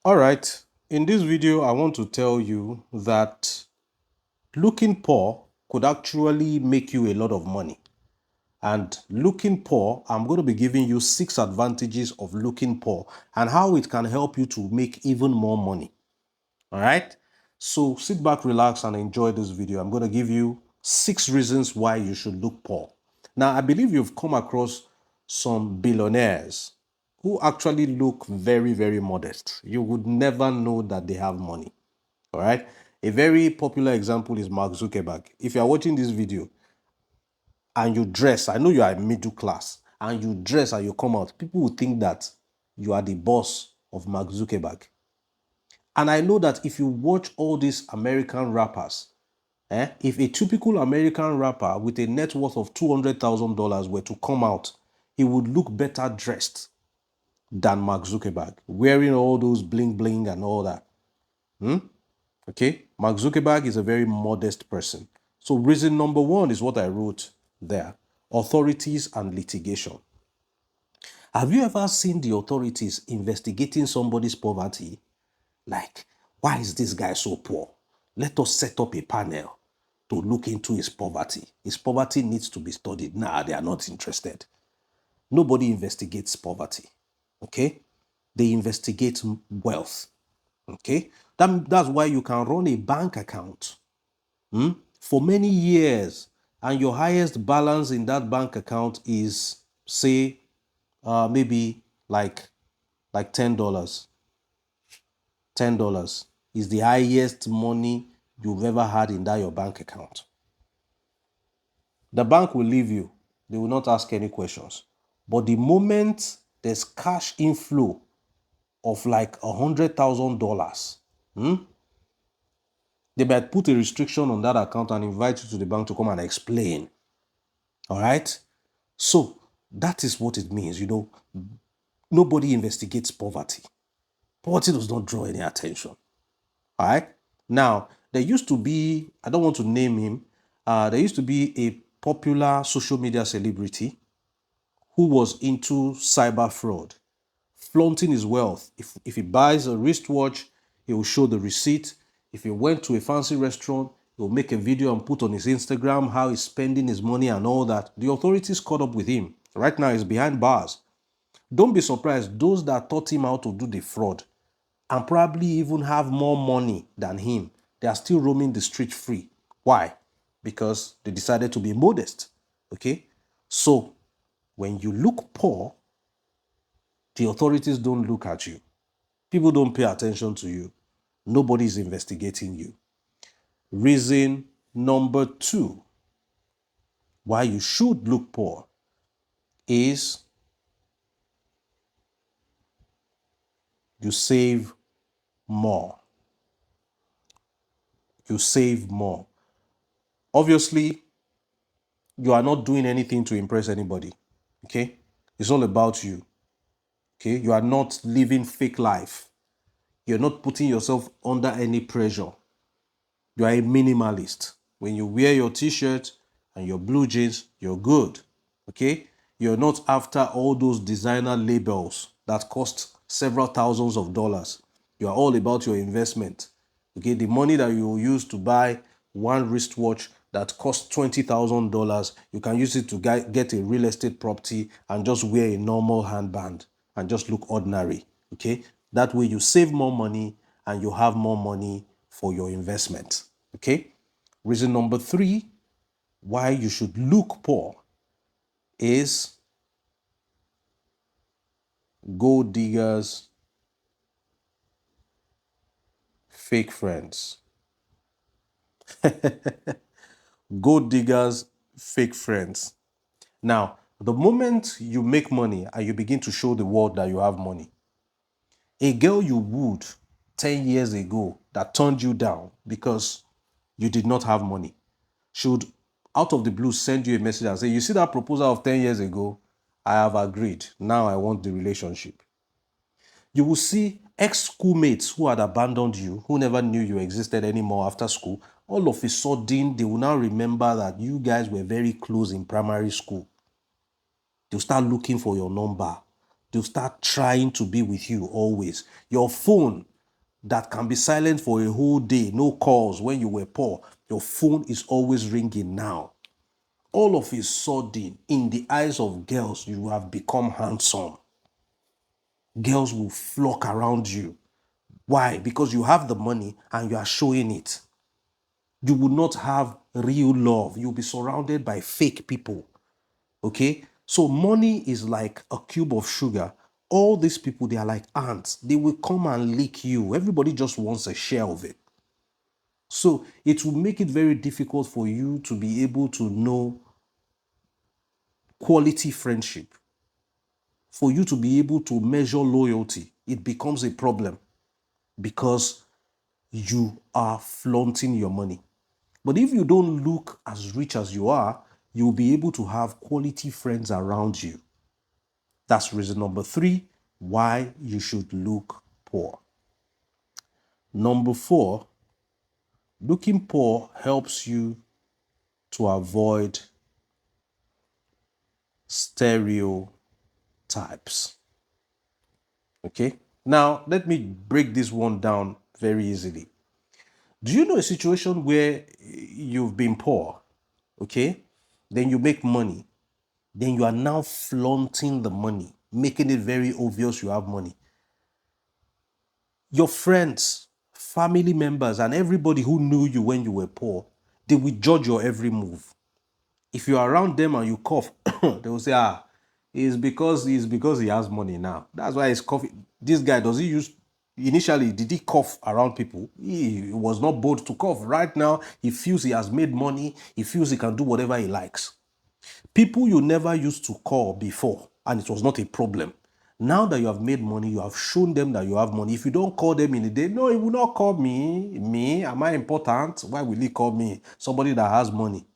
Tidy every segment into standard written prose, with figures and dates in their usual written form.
All right, in this video, I want to tell you that looking poor could actually make you a lot of money. And looking poor, I'm going to be giving you 6 advantages of looking poor and how it can help you to make even more money. All right, so sit back, relax, and enjoy this video. I'm going to give you 6 reasons why you should look poor. Now, I believe you've come across some billionaires who actually look very, very modest. You would never know that they have money. All right. A very popular example is Mark Zuckerberg. If you are watching this video and you dress, I know you are middle class, and you dress and you come out, people will think that you are the boss of Mark Zuckerberg. And I know that if you watch all these American rappers, if a typical American rapper with a net worth of $200,000 were to come out, he would look better dressed than Mark Zuckerberg, wearing all those bling bling and all that. Okay, Mark Zuckerberg is a very modest person. So reason number 1 is what I wrote there: authorities and litigation. Have you ever seen the authorities investigating somebody's poverty? Like, why is this guy so poor? Let us set up a panel to look into his poverty. His poverty needs to be studied. Nah, they are not interested. Nobody investigates poverty. Okay? They investigate wealth. Okay? That's why you can run a bank account for many years, and your highest balance in that bank account is, say, maybe like $10. $10 is the highest money you've ever had in that your bank account. The bank will leave you. They will not ask any questions. But the moment there's cash inflow of like $100,000, they might put a restriction on that account and invite you to the bank to come and explain. All right? So that is what it means. Nobody investigates poverty. Poverty does not draw any attention. All right? Now, there used to be, I don't want to name him, there used to be a popular social media celebrity who was into cyber fraud, flaunting his wealth. If he buys a wristwatch, he will show the receipt. If he went to a fancy restaurant, he'll make a video and put on his Instagram how he's spending his money and all that. The authorities caught up with him. Right now, he's behind bars. Don't be surprised, those that taught him how to do the fraud and probably even have more money than him, they are still roaming the street free. Why? Because they decided to be modest. Okay? So, when you look poor, the authorities don't look at you. People don't pay attention to you. Nobody is investigating you. Reason number 2 why you should look poor is you save more. You save more. Obviously, you are not doing anything to impress anybody. Okay? It's all about you. Okay? You are not living fake life. You're not putting yourself under any pressure. You are a minimalist. When you wear your t-shirt and your blue jeans, you're good. Okay? You're not after all those designer labels that cost several thousands of dollars. You are all about your investment. Okay? The money that you will use to buy one wristwatch that costs $20,000, you can use it to get a real estate property and just wear a normal handband and just look ordinary. Okay? That way you save more money and you have more money for your investment. Okay? Reason number 3 why you should look poor is gold diggers, fake friends. Gold diggers, fake friends. Now, the moment you make money and you begin to show the world that you have money, a girl you wooed 10 years ago that turned you down because you did not have money should, out of the blue, send you a message and say, you see that proposal of 10 years ago? I have agreed. Now I want the relationship. You will see ex-schoolmates who had abandoned you, who never knew you existed anymore after school. All of a sudden, they will now remember that you guys were very close in primary school. They'll start looking for your number. They'll start trying to be with you always. Your phone that can be silent for a whole day, no calls when you were poor, your phone is always ringing now. All of a sudden, in the eyes of girls, you have become handsome. Girls will flock around you. Why? Because you have the money and you are showing it. You will not have real love. You'll be surrounded by fake people. Okay? So money is like a cube of sugar. All these people, they are like ants. They will come and lick you. Everybody just wants a share of it. So it will make it very difficult for you to be able to know quality friendship. For you to be able to measure loyalty, it becomes a problem because you are flaunting your money. But if you don't look as rich as you are, you'll be able to have quality friends around you. That's reason number 3 why you should look poor. Number 4, looking poor helps you to avoid stereotypes. Okay? Now, let me break this one down very easily. Do you know a situation where you've been poor, okay? Then you make money. Then you are now flaunting the money, making it very obvious you have money. Your friends, family members, and everybody who knew you when you were poor, they will judge your every move. If you're around them and you cough, they will say, it's because he has money now. That's why he's coughing. This guy, does he use, initially, did he cough around people? He was not bold to cough. Right now, he feels he has made money. He feels he can do whatever he likes. People you never used to call before, and it was not a problem. Now that you have made money, you have shown them that you have money. If you don't call them in a day, no, he will not call me. Me, am I important? Why will he call me? Somebody that has money.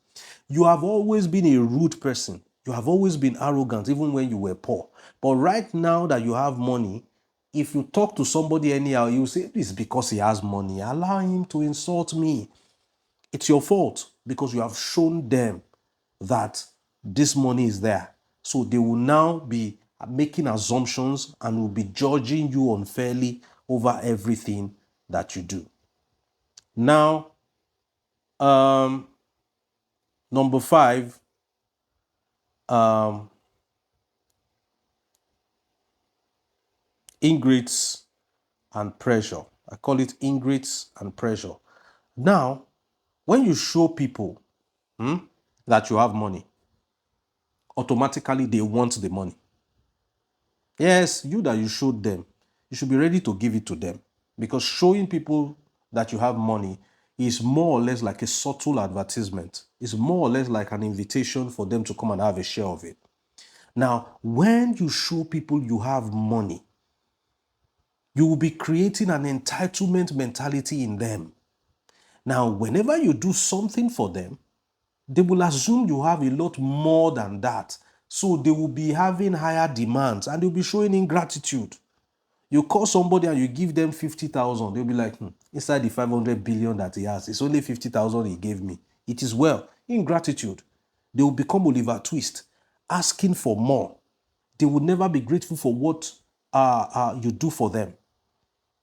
You have always been a rude person. You have always been arrogant, even when you were poor. But right now that you have money, if you talk to somebody anyhow, you say, it's because he has money. Allow him to insult me. It's your fault because you have shown them that this money is there. So they will now be making assumptions and will be judging you unfairly over everything that you do. Now, number 5, ingrates and pressure. I call it ingrates and pressure. Now, when you show people that you have money, automatically they want the money. Yes, you that you showed them, you should be ready to give it to them, because showing people that you have money is more or less like a subtle advertisement. It's more or less like an invitation for them to come and have a share of it. Now, when you show people you have money, you will be creating an entitlement mentality in them. Now, whenever you do something for them, they will assume you have a lot more than that. So they will be having higher demands and they'll be showing ingratitude. You call somebody and you give them 50,000, they'll be like, inside the 500 billion that he has, it's only 50,000 he gave me. It is well. Ingratitude. They will become Oliver Twist, asking for more. They will never be grateful for what you do for them.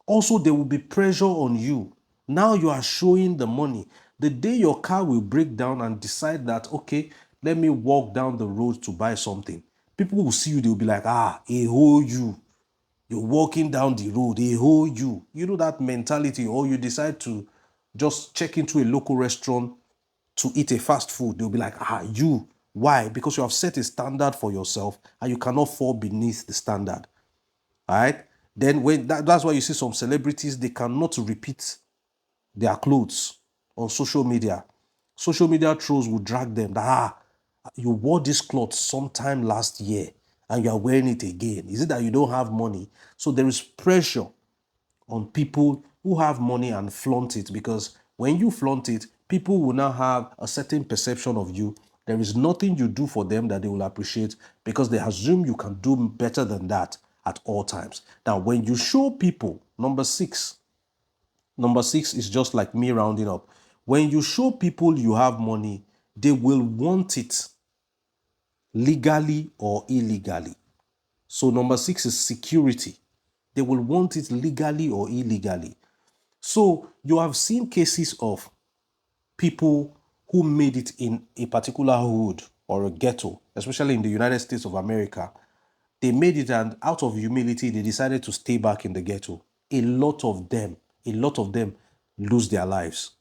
Also, there will be pressure on you. Now you are showing the money. The day your car will break down and decide that, okay, let me walk down the road to buy something, people will see you, they'll be like, hey, ho, you. You're walking down the road, hey, ho, you. You know that mentality, or you decide to just check into a local restaurant to eat a fast food, they'll be like, you. Why? Because you have set a standard for yourself and you cannot fall beneath the standard. All right? Then that's why you see some celebrities, they cannot repeat their clothes on social media. Social media trolls will drag them that, you wore this cloth sometime last year and you are wearing it again. Is it that you don't have money? So there is pressure on people who have money and flaunt it, because when you flaunt it, people will now have a certain perception of you. There is nothing you do for them that they will appreciate because they assume you can do better than that at all times. Now, when you show people, number six is just like me rounding up. When you show people you have money, they will want it legally or illegally. So number 6 is security. They will want it legally or illegally. So you have seen cases of people who made it in a particular hood or a ghetto, especially in the United States of America. They made it, and out of humility, they decided to stay back in the ghetto. A lot of them lose their lives.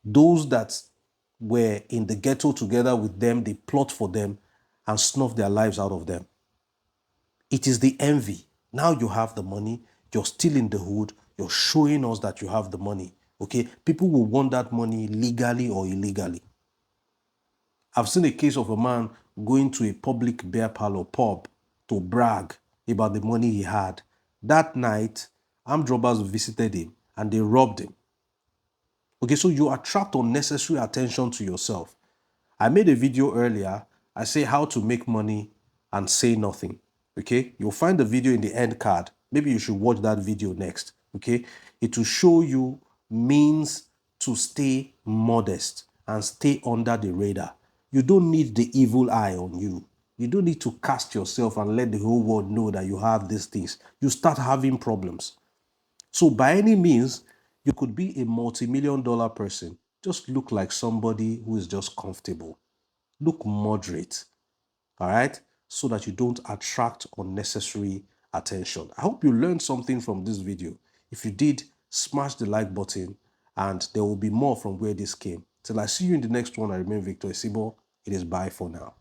Those that were in the ghetto together with them, they plot for them and snuff their lives out of them. It is the envy. Now you have the money, you're still in the hood, you're showing us that you have the money. Okay, people will want that money legally or illegally. I've seen a case of a man going to a public beer parlor pub to brag about the money he had. That night, armed robbers visited him and they robbed him. Okay, so you attract unnecessary attention to yourself. I made a video earlier. I say how to make money and say nothing. Okay, you'll find the video in the end card. Maybe you should watch that video next. Okay, it will show you means to stay modest and stay under the radar. You don't need the evil eye on you. You don't need to cast yourself and let the whole world know that you have these things. You start having problems. So by any means, you could be a multi-million-dollar person. Just look like somebody who is just comfortable. Look moderate, all right? So that you don't attract unnecessary attention. I hope you learned something from this video. If you did, smash the like button and there will be more from where this came. Till I see you in the next one, I remain Victor Isibo. It is bye for now.